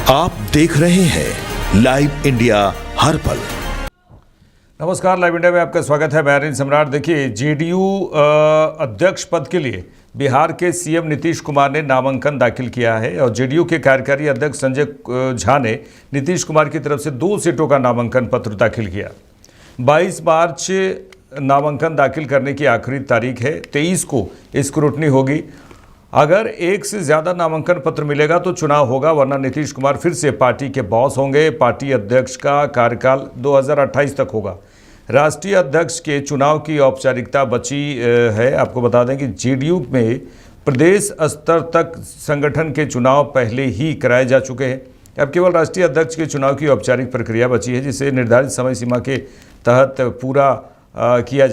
आप देख रहे हैं लाइव इंडिया हर पल। नमस्कार, लाइव इंडिया में आपका स्वागत है। मैं अरविंद सम्राट। देखिए, जेडीयू अध्यक्ष पद के लिए बिहार के सीएम नीतीश कुमार ने नामांकन दाखिल किया है और जेडीयू के कार्यकारी अध्यक्ष संजय झा ने नीतीश कुमार की तरफ से 2 सीटों का नामांकन पत्र दाखिल किया। 22 मार्च नामांकन दाखिल करने की आखिरी तारीख है। 23 को स्क्रूटनी होगी। अगर एक से ज़्यादा नामांकन पत्र मिलेगा तो चुनाव होगा, वरना नीतीश कुमार फिर से पार्टी के बॉस होंगे। पार्टी अध्यक्ष का कार्यकाल 2028 तक होगा। राष्ट्रीय अध्यक्ष के चुनाव की औपचारिकता बची है। आपको बता दें कि जेडीयू में प्रदेश स्तर तक संगठन के चुनाव पहले ही कराए जा चुके हैं। अब केवल राष्ट्रीय अध्यक्ष के चुनाव की औपचारिक प्रक्रिया बची है, जिसे निर्धारित समय सीमा के तहत पूरा किया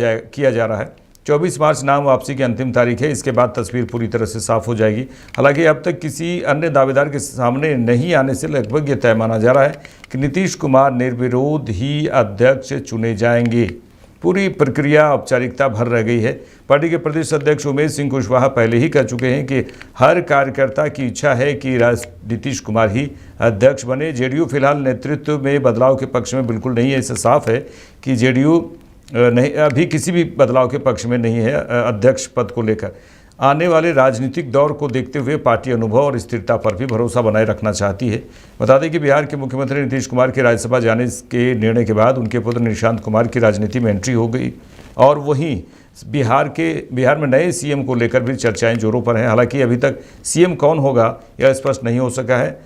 जा रहा है। 24 मार्च नाम वापसी की अंतिम तारीख है। इसके बाद तस्वीर पूरी तरह से साफ हो जाएगी। हालांकि अब तक किसी अन्य दावेदार के सामने नहीं आने से लगभग ये तय माना जा रहा है कि नीतीश कुमार निर्विरोध ही अध्यक्ष चुने जाएंगे। पूरी प्रक्रिया औपचारिकता भर रह गई है। पार्टी के प्रदेश अध्यक्ष उमेश सिंह कुशवाहा पहले ही कह चुके हैं कि हर कार्यकर्ता की इच्छा है कि नीतीश कुमार ही अध्यक्ष बने। जेडीयू फिलहाल नेतृत्व में बदलाव के पक्ष में बिल्कुल नहीं है। इससे साफ है कि जेडीयू नहीं, अभी किसी भी बदलाव के पक्ष में नहीं है। अध्यक्ष पद को लेकर आने वाले राजनीतिक दौर को देखते हुए पार्टी अनुभव और स्थिरता पर भी भरोसा बनाए रखना चाहती है। बता दें कि बिहार के मुख्यमंत्री नीतीश कुमार के राज्यसभा जाने के निर्णय के बाद उनके पुत्र निशांत कुमार की राजनीति में एंट्री हो गई और वहीं बिहार में नए सीएम को लेकर भी चर्चाएं जोरों पर हैं। हालांकि अभी तक सीएम कौन होगा यह स्पष्ट नहीं हो सका है।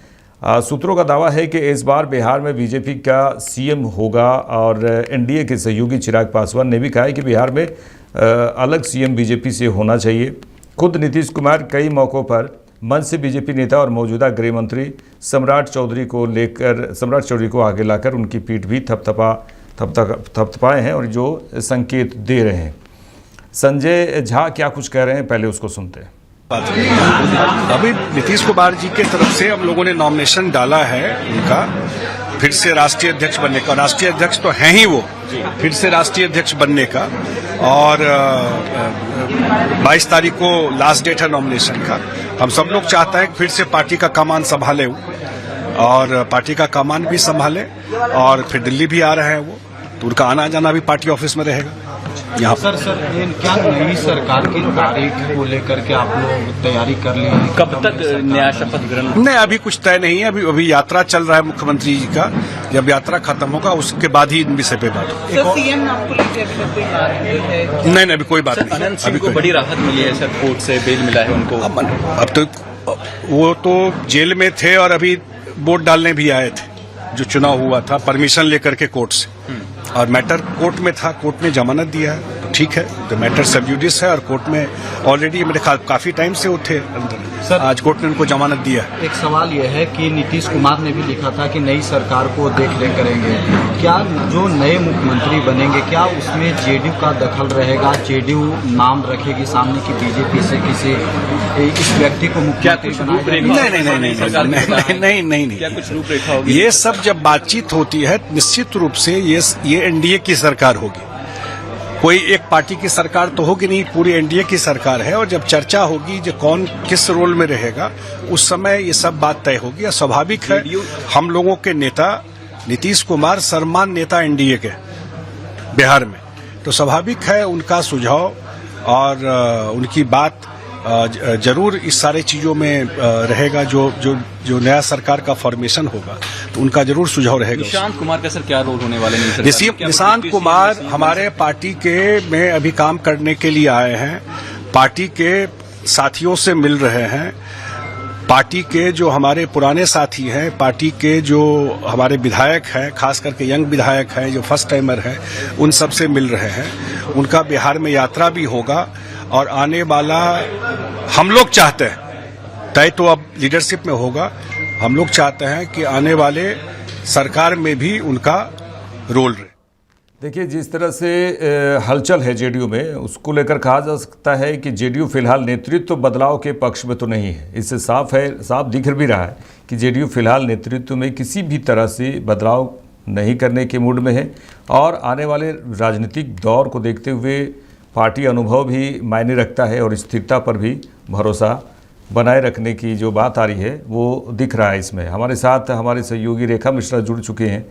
सूत्रों का दावा है कि इस बार बिहार में बीजेपी का सीएम होगा और एनडीए के सहयोगी चिराग पासवान ने भी कहा है कि बिहार में अलग सीएम बीजेपी से होना चाहिए। खुद नीतीश कुमार कई मौक़ों पर मंच से बीजेपी नेता और मौजूदा गृह मंत्री सम्राट चौधरी को आगे लाकर उनकी पीठ भी थपथपाए हैं और जो संकेत दे रहे हैं। संजय झा क्या कुछ कह रहे हैं, पहले उसको सुनते हैं। अभी नीतीश कुमार जी के तरफ से हम लोगों ने नॉमिनेशन डाला है उनका फिर से राष्ट्रीय अध्यक्ष बनने का। राष्ट्रीय अध्यक्ष तो हैं ही वो, फिर से राष्ट्रीय अध्यक्ष बनने का। और 22 तारीख को लास्ट डेट है नॉमिनेशन का। हम सब लोग चाहते हैं कि फिर से पार्टी का कमान संभाले और पार्टी का कमान भी संभाले और फिर दिल्ली भी आ रहे हैं वो, तो उनका आना जाना भी पार्टी ऑफिस में रहेगा। यहाँ सर क्या नई सरकार की तारीख को लेकर के आप लोग तैयारी कर लिए हैं? कब तक नया शपथ ग्रहण? नहीं, अभी कुछ तय नहीं है। अभी यात्रा चल रहा है मुख्यमंत्री जी का। जब यात्रा खत्म होगा उसके बाद ही इन विषय पे बात होगी। नहीं, अभी कोई बात नहीं। अनंत सिंह को बड़ी राहत मिली है सर, कोर्ट से बेल मिला है उनको। अब तो वो तो जेल में थे और अभी वोट डालने भी आए थे। जो चुनाव हुआ था परमिशन लेकर के कोर्ट से, और मैटर कोर्ट में था, कोर्ट ने जमानत दिया है तो ठीक है। तो मैटर सब जुडिस है और कोर्ट में ऑलरेडी मेरे ख्याल काफी टाइम से वो थे अंदर। सर, आज कोर्ट ने उनको जमानत दिया है। एक सवाल यह है कि नीतीश कुमार ने भी लिखा था कि नई सरकार को देख-रेख करेंगे। क्या जो नए मुख्यमंत्री बनेंगे क्या उसमें जेडीयू का दखल रहेगा? जेडीयू नाम रखेगी सामने की बीजेपी से किसी इस व्यक्ति को मुख्यमंत्री बनाएगा? नहीं, क्या कुछ रूपरेखा होगी? ये सब जब बातचीत होती है निश्चित रूप से ये एनडीए की सरकार होगी। कोई एक पार्टी की सरकार तो होगी नहीं, पूरी एनडीए की सरकार है। और जब चर्चा होगी जो कौन किस रोल में रहेगा उस समय ये सब बात तय होगी। और स्वाभाविक है, हम लोगों के नेता नीतीश कुमार सर्वमान्य नेता एनडीए के बिहार में, तो स्वाभाविक है उनका सुझाव और उनकी बात जरूर इस सारे चीजों में रहेगा। जो नया सरकार का फॉर्मेशन होगा तो उनका जरूर सुझाव रहेगा। निशांत कुमार का सर क्या रोल होने वाले हैं? निशांत कुमार हमारे पार्टी के में अभी काम करने के लिए आए हैं। पार्टी के साथियों से मिल रहे हैं। पार्टी के जो हमारे पुराने साथी हैं, पार्टी के जो हमारे विधायक हैं, खास करके यंग विधायक हैं जो फर्स्ट टाइमर हैं, उन सब से मिल रहे हैं। उनका बिहार में यात्रा भी होगा और आने वाला हम लोग चाहते हैं, तय तो अब लीडरशिप में होगा, हम लोग चाहते हैं कि आने वाले सरकार में भी उनका रोल रहे। देखिए, जिस तरह से हलचल है जेडीयू में, उसको लेकर कहा जा सकता है कि जेडीयू फिलहाल नेतृत्व बदलाव के पक्ष में तो नहीं है। इससे साफ दिख भी रहा है कि जेडीयू फिलहाल नेतृत्व में किसी भी तरह से बदलाव नहीं करने के मूड में है और आने वाले राजनीतिक दौर को देखते हुए पार्टी अनुभव भी मायने रखता है और स्थिरता पर भी भरोसा बनाए रखने की जो बात आ रही है वो दिख रहा है इसमें। हमारे साथ हमारे सहयोगी रेखा मिश्रा जुड़ चुके हैं।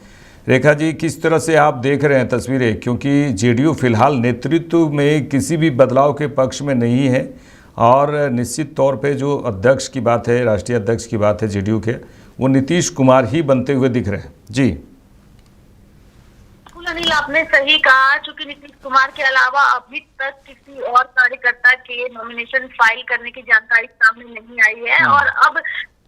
रेखा जी, किस तरह से आप देख रहे हैं तस्वीरें, क्योंकि जेडीयू फिलहाल नेतृत्व में किसी भी बदलाव के पक्ष में नहीं है और निश्चित तौर पे जो अध्यक्ष की बात है, राष्ट्रीय अध्यक्ष की बात है जेडीयू के, वो नीतीश कुमार ही बनते हुए दिख रहे हैं। जी अनिल, आपने सही कहा। चूंकि नीतीश कुमार के अलावा अभी तक किसी और कार्यकर्ता के नॉमिनेशन फाइल करने की जानकारी सामने नहीं आई है और अब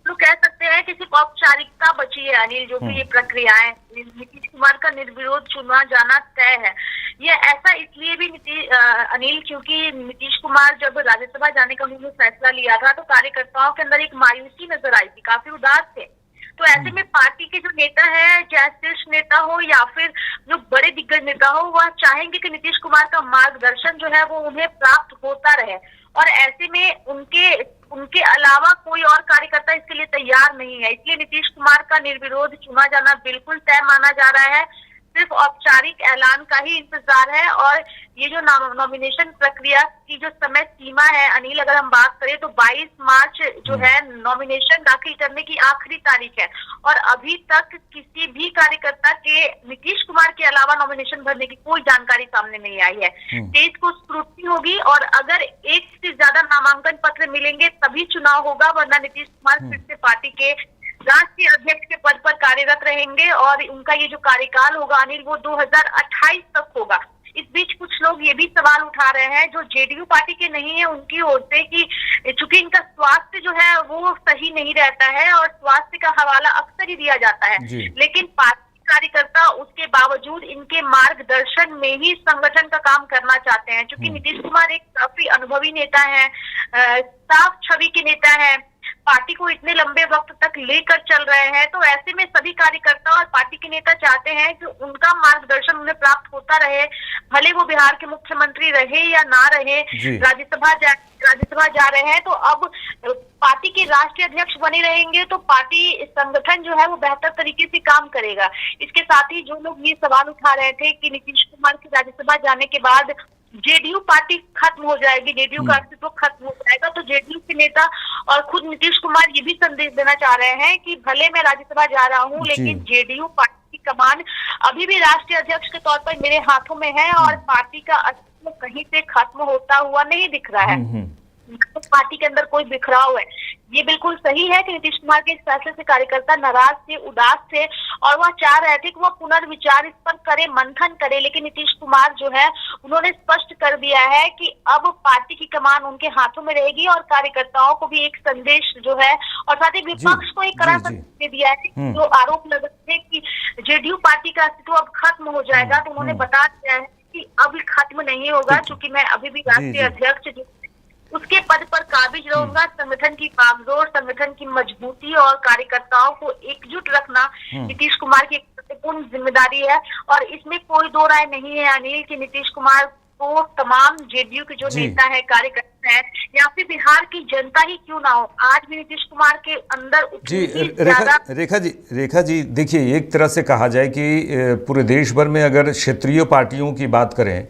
तो कह सकते हैं कि सिर्फ औपचारिकता बची है अनिल, जो कि ये प्रक्रियाएं नीतीश कुमार का निर्विरोध चुना जाना तय है। ये ऐसा इसलिए भी अनिल, क्योंकि नीतीश कुमार जब राज्यसभा जाने का उन्होंने फैसला लिया था तो कार्यकर्ताओं के अंदर एक मायूसी नजर आई थी, काफी उदास थे। तो ऐसे में पार्टी के जो नेता है, चाहे शीर्ष नेता हो या फिर जो बड़े दिग्गज नेता हो, वह चाहेंगे कि नीतीश कुमार का मार्गदर्शन जो है वो उन्हें प्राप्त होता रहे और ऐसे में उनके अलावा कोई और कार्यकर्ता इसके लिए तैयार नहीं है। इसलिए नीतीश कुमार का निर्विरोध चुना जाना बिल्कुल तय माना जा रहा है। सिर्फ औपचारिक ऐलान का ही इंतजार है और ये जो नॉमिनेशन प्रक्रिया की जो समय सीमा है अनिल, अगर हम बात करें तो 22 मार्च जो है नॉमिनेशन दाखिल करने की आखिरी तारीख है और अभी तक किसी भी कार्यकर्ता के नीतीश कुमार के अलावा नॉमिनेशन भरने की कोई जानकारी सामने नहीं आई है। 23 को स्क्रूटनी होगी और अगर एक से ज्यादा नामांकन पत्र मिलेंगे तभी चुनाव होगा, वरना नीतीश कुमार फिर से पार्टी के राष्ट्रीय अध्यक्ष के पद पर कार्यरत रहेंगे और उनका ये जो कार्यकाल होगा अनिल, वो 2028 तक होगा। इस बीच कुछ लोग ये भी सवाल उठा रहे हैं जो जेडीयू पार्टी के नहीं है उनकी ओर से कि चूंकि इनका स्वास्थ्य जो है वो सही नहीं रहता है और स्वास्थ्य का हवाला अक्सर ही दिया जाता है, लेकिन पार्टी कार्यकर्ता उसके बावजूद इनके मार्गदर्शन में ही संगठन का काम करना चाहते हैं। क्योंकि नीतीश कुमार एक काफी अनुभवी नेता है, साफ छवि के नेता है, पार्टी को इतने लंबे वक्त तक लेकर चल रहे हैं, तो ऐसे में सभी कार्यकर्ता और पार्टी के नेता चाहते हैं कि उनका मार्गदर्शन उन्हें प्राप्त होता रहे, भले वो बिहार के मुख्यमंत्री रहे या ना रहे। राज्यसभा जा रहे हैं तो अब पार्टी के राष्ट्रीय अध्यक्ष बने रहेंगे तो पार्टी संगठन जो है वो बेहतर तरीके से काम करेगा। इसके साथ ही जो लोग ये सवाल उठा रहे थे कि नीतीश कुमार के राज्यसभा जाने के बाद जेडीयू पार्टी खत्म हो जाएगी, जेडीयू का अस्तित्व खत्म हो जाएगा, तो जेडीयू के नेता और खुद नीतीश कुमार ये भी संदेश देना चाह रहे हैं कि भले मैं राज्यसभा जा रहा हूँ लेकिन जेडीयू पार्टी की कमान अभी भी राष्ट्रीय अध्यक्ष के तौर पर मेरे हाथों में है और पार्टी का अस्तित्व कहीं से खत्म होता हुआ नहीं दिख रहा है। तो पार्टी के अंदर कोई बिखराव है। ये बिल्कुल सही है कि नीतीश कुमार के इस फैसले से कार्यकर्ता नाराज थे, उदास थे और वह चाह रहे थे कि वह पुनर्विचार इस पर करे, मंथन करे, लेकिन नीतीश कुमार जो है उन्होंने स्पष्ट कर दिया है कि अब पार्टी की कमान उनके हाथों में रहेगी और कार्यकर्ताओं को भी एक संदेश जो है और साथ ही विपक्ष को एक कड़ा संदेश दे दिया है। जो आरोप लगे थे कि जेडीयू पार्टी का अस्तित्व अब खत्म हो जाएगा, तो उन्होंने बता दिया है कि अब खत्म नहीं होगा, क्योंकि मैं अभी भी राष्ट्रीय अध्यक्ष उसके पद पर काबिज रहूंगा। संगठन की बागडोर, संगठन की मजबूती और कार्यकर्ताओं को एकजुट रखना नीतीश कुमार की एक महत्वपूर्ण जिम्मेदारी है और इसमें कोई दो राय नहीं है अनिल कि नीतीश कुमार को तमाम जेडीयू के जो नेता है, कार्यकर्ता है या फिर बिहार की जनता ही क्यों ना हो, आज भी नीतीश कुमार के अंदर रेखा जी देखिए, एक तरह से कहा जाए कि पूरे देश भर में अगर क्षेत्रीय पार्टियों की बात करें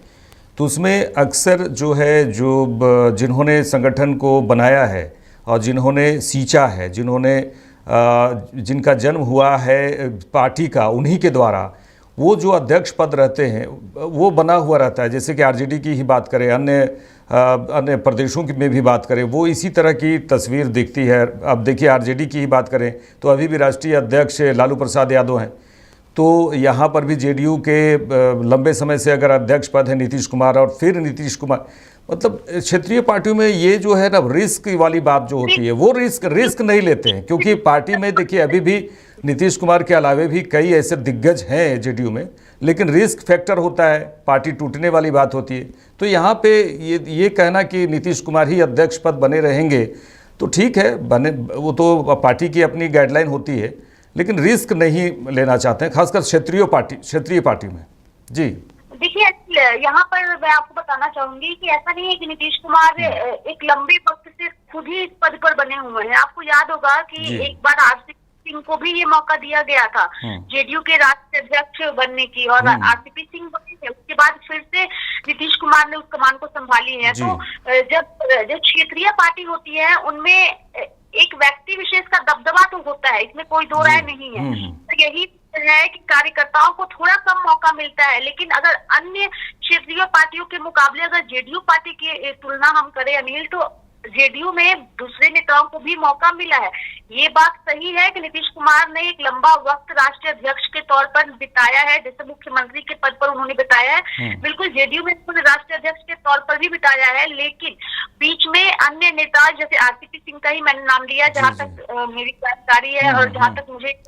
तो उसमें अक्सर जो है जिन्होंने संगठन को बनाया है और जिन्होंने सींचा है, जिनका जन्म हुआ है पार्टी का, उन्हीं के द्वारा वो जो अध्यक्ष पद रहते हैं वो बना हुआ रहता है। जैसे कि आरजेडी की ही बात करें, अन्य प्रदेशों की में भी बात करें, वो इसी तरह की तस्वीर दिखती है। अब देखिए आरजेडी की ही बात करें तो अभी भी राष्ट्रीय अध्यक्ष लालू प्रसाद यादव हैं, तो यहाँ पर भी जेडीयू के लंबे समय से अगर अध्यक्ष पद है नीतीश कुमार और फिर नीतीश कुमार, मतलब क्षेत्रीय पार्टियों में ये जो है ना रिस्क वाली बात जो होती है वो रिस्क नहीं लेते हैं, क्योंकि पार्टी में देखिए अभी भी नीतीश कुमार के अलावे भी कई ऐसे दिग्गज हैं जेडीयू में, लेकिन रिस्क फैक्टर होता है, पार्टी टूटने वाली बात होती है। तो यहाँ पे ये कहना कि नीतीश कुमार ही अध्यक्ष पद बने रहेंगे तो ठीक है, बने, वो तो पार्टी की अपनी गाइडलाइन होती है, लेकिन रिस्क नहीं लेना चाहते हैं, खासकर क्षेत्रीय पार्टी में। जी देखिए, यहाँ पर मैं आपको बताना चाहूंगी कि ऐसा नहीं है कि नीतीश कुमार एक लंबे वक्त से खुद ही इस पद पर बने हुए हैं। आपको याद होगा कि एक बार आरसीपी सिंह को भी ये मौका दिया गया था जेडीयू के राष्ट्रीय अध्यक्ष बनने की और आरसीपी सिंह बने थे। उसके बाद फिर से नीतीश कुमार ने उस कमान को संभाली है। तो जब क्षेत्रीय पार्टी होती है उनमें एक व्यक्ति विशेष का दबदबा तो होता है, इसमें कोई दो राय नहीं है। तो यही है कि कार्यकर्ताओं को थोड़ा कम मौका मिलता है, लेकिन अगर अन्य क्षेत्रीय पार्टियों के मुकाबले अगर जेडीयू पार्टी की तुलना हम करें अनिल, तो जेडीयू में दूसरे नेताओं को भी मौका मिला है। ये बात सही है कि नीतीश कुमार ने एक लंबा वक्त राष्ट्रीय अध्यक्ष के तौर पर बिताया है, जैसे मुख्यमंत्री के पद पर उन्होंने बिताया है, बिल्कुल जेडीयू में राष्ट्रीय अध्यक्ष के तौर पर भी बिताया है। लेकिन बीच में अन्य नेता जैसे आरसीपी सिंह का ही मैंने नाम लिया, जहां तक मेरी जानकारी है और जहां तक मुझे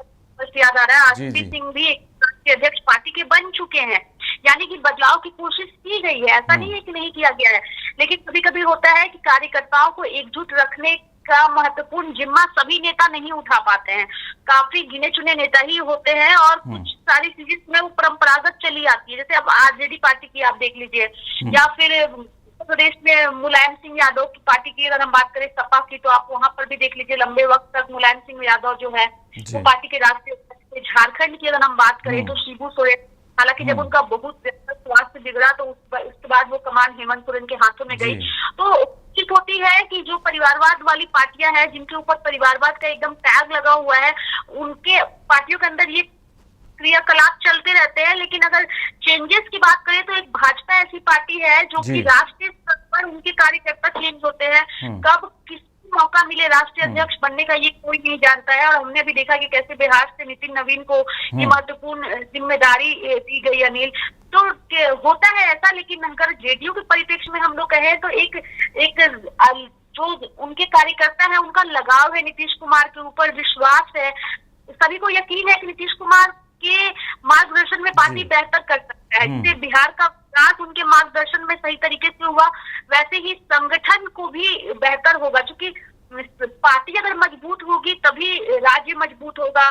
याद आ रहा है, आरसीपी सिंह भी एक राष्ट्रीय अध्यक्ष पार्टी के बन चुके हैं। यानी कि बदलाव की कोशिश की गई है, ऐसा नहीं है कि नहीं किया गया है। लेकिन कभी कभी होता है कि कार्यकर्ताओं को एकजुट रखने का महत्वपूर्ण जिम्मा सभी नेता नहीं उठा पाते हैं, काफी गिने चुने नेता ही होते हैं और कुछ सारी चीजें में वो परंपरागत चली आती है। जैसे अब आरजेडी पार्टी की आप देख लीजिए, या फिर उत्तर प्रदेश में मुलायम सिंह यादव की पार्टी की अगर हम बात करें सपा की, तो आप वहां पर भी देख लीजिए लंबे वक्त तक मुलायम सिंह यादव जो है वो पार्टी के राष्ट्रीय अध्यक्ष। झारखंड की अगर हम बात करें तो शिबू सोरेन, हालांकि जब उनका बहुत स्वास्थ्य बिगड़ा तो उसके बाद वो कमान हेमंत सोरेन के हाथों में गई। तो उचित होती है कि जो परिवारवाद वाली पार्टियां हैं, जिनके ऊपर परिवारवाद का एकदम टैग लगा हुआ है, उनके पार्टियों के अंदर ये क्रियाकलाप चलते रहते हैं। लेकिन अगर चेंजेस की बात करें तो एक भाजपा ऐसी पार्टी है जो कि राष्ट्रीय स्तर पर उनके कार्यकर्ता चेंज होते हैं। कब किस मौका मिले राष्ट्रीय अध्यक्ष बनने का ये कोई नहीं जानता है। और हमने भी देखा कि कैसे बिहार से नितिन नवीन को ये महत्वपूर्ण जिम्मेदारी दी गई अनिल। तो होता है ऐसा, लेकिन अगर जेडीयू के परिप्रेक्ष्य में हम लोग कहें तो एक जो उनके कार्यकर्ता है उनका लगाव है नीतीश कुमार के ऊपर, विश्वास है, सभी को यकीन है कि नीतीश कुमार के मार्गदर्शन में पार्टी बेहतर कर सकता है। जैसे बिहार का विकास उनके मार्गदर्शन में सही तरीके से हुआ, वैसे ही संगठन को भी बेहतर होगा। क्योंकि पार्टी अगर मजबूत होगी तभी राज्य मजबूत होगा,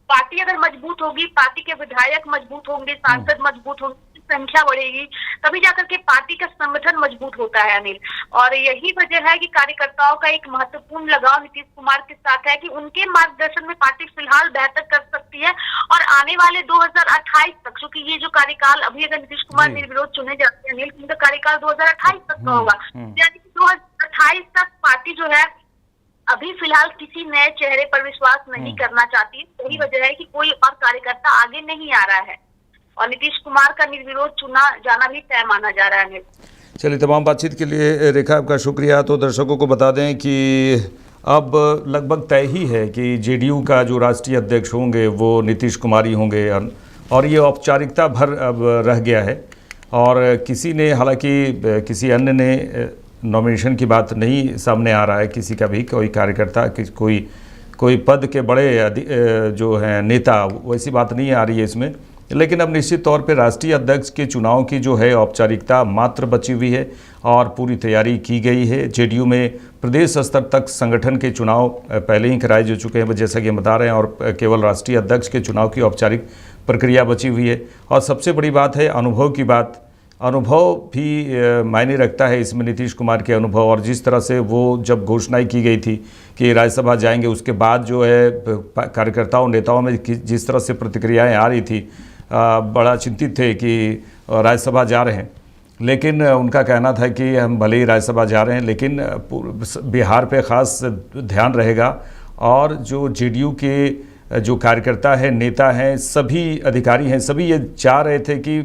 पार्टी अगर मजबूत होगी, पार्टी के विधायक मजबूत होंगे, सांसद मजबूत होंगे, संख्या बढ़ेगी, तभी जाकर के पार्टी का संगठन मजबूत होता है अनिल। और यही वजह है कि कार्यकर्ताओं का एक महत्वपूर्ण लगाव नीतीश कुमार के साथ है कि उनके मार्गदर्शन में पार्टी फिलहाल बेहतर कर सकती है। और आने वाले 2028 तक, क्योंकि ये जो कार्यकाल अभी अगर नीतीश कुमार निर्विरोध चुने जाते हैं अनिल, उनका कार्यकाल 2028 तक का होगा, यानी कि 2028 तक पार्टी जो है अभी फिलहाल किसी नए चेहरे पर विश्वास नहीं करना चाहती। यही वजह है कि कोई और कार्यकर्ता आगे नहीं आ रहा है और नीतीश कुमार का निर्विरोध चुना जाना भी तय माना जा रहा है। चलिए, तमाम बातचीत के लिए रेखा आपका शुक्रिया। तो दर्शकों को बता दें कि अब लगभग तय ही है कि जेडीयू का जो राष्ट्रीय अध्यक्ष होंगे वो नीतीश कुमार ही होंगे और ये औपचारिकता भर अब रह गया है। और किसी ने, हालांकि किसी अन्य ने नॉमिनेशन की बात नहीं सामने आ रहा है, किसी का भी कोई कार्यकर्ता कोई पद के बड़े जो हैं नेता, वैसी बात नहीं आ रही है इसमें। लेकिन अब निश्चित तौर पे राष्ट्रीय अध्यक्ष के चुनाव की जो है औपचारिकता मात्र बची हुई है और पूरी तैयारी की गई है। जेडीयू में प्रदेश स्तर तक संगठन के चुनाव पहले ही कराए जा चुके हैं, जैसा कि हम बता रहे हैं, और केवल राष्ट्रीय अध्यक्ष के चुनाव की औपचारिक प्रक्रिया बची हुई है। और सबसे बड़ी बात है अनुभव की बात। अनुभव भी मायने रखता है इसमें, नीतीश कुमार के अनुभव। और जिस तरह से वो जब घोषणाएं की गई थी कि राज्यसभा जाएंगे, उसके बाद जो है कार्यकर्ताओं नेताओं में जिस तरह से प्रतिक्रियाएं आ रही थी, बड़ा चिंतित थे कि राज्यसभा जा रहे हैं। लेकिन उनका कहना था कि हम भले ही राज्यसभा जा रहे हैं, लेकिन बिहार पे ख़ास ध्यान रहेगा। और जो जेडीयू के जो कार्यकर्ता हैं, नेता हैं, सभी अधिकारी हैं, सभी ये चाह रहे थे कि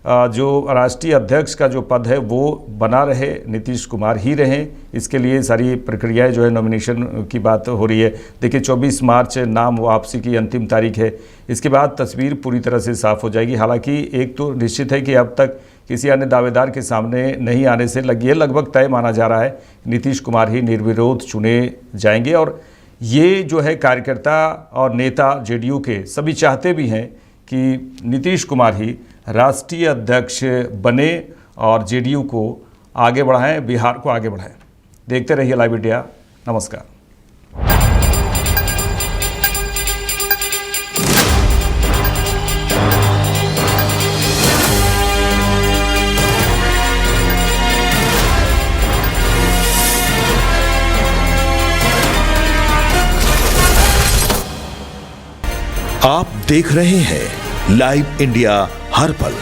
जो राष्ट्रीय अध्यक्ष का जो पद है वो बना रहे, नीतीश कुमार ही रहें। इसके लिए सारी प्रक्रियाएं जो है, नॉमिनेशन की बात हो रही है। देखिए 24 मार्च नाम वापसी की अंतिम तारीख है। इसके बाद तस्वीर पूरी तरह से साफ हो जाएगी। हालांकि एक तो निश्चित है कि अब तक किसी अन्य दावेदार के सामने नहीं आने से ये लगभग तय माना जा रहा है नीतीश कुमार ही निर्विरोध चुने जाएंगे। और ये जो है कार्यकर्ता और नेता जेडीयू के सभी चाहते भी हैं कि नीतीश कुमार ही राष्ट्रीय अध्यक्ष बने और जेडीयू को आगे बढ़ाएं, बिहार को आगे बढ़ाएं। देखते रहिए लाइव इंडिया। नमस्कार। आप देख रहे हैं लाइव इंडिया हर पल।